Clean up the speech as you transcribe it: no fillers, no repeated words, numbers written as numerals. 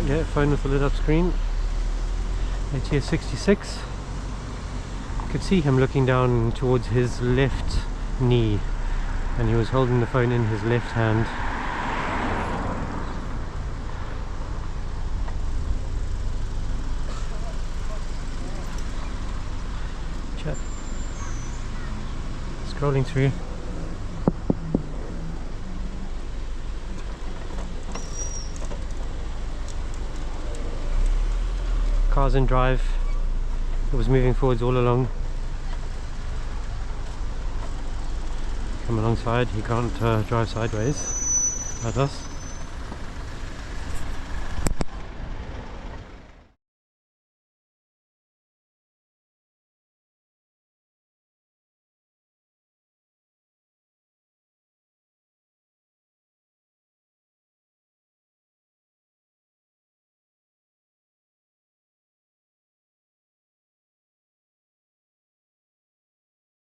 Yeah, phone with a lit up screen. ATS66. You could see him looking down towards his left knee, and he was holding the phone in his left hand. Chat. Scrolling through. Cars in drive. It was moving forwards all along. Come alongside, he can't drive sideways like us.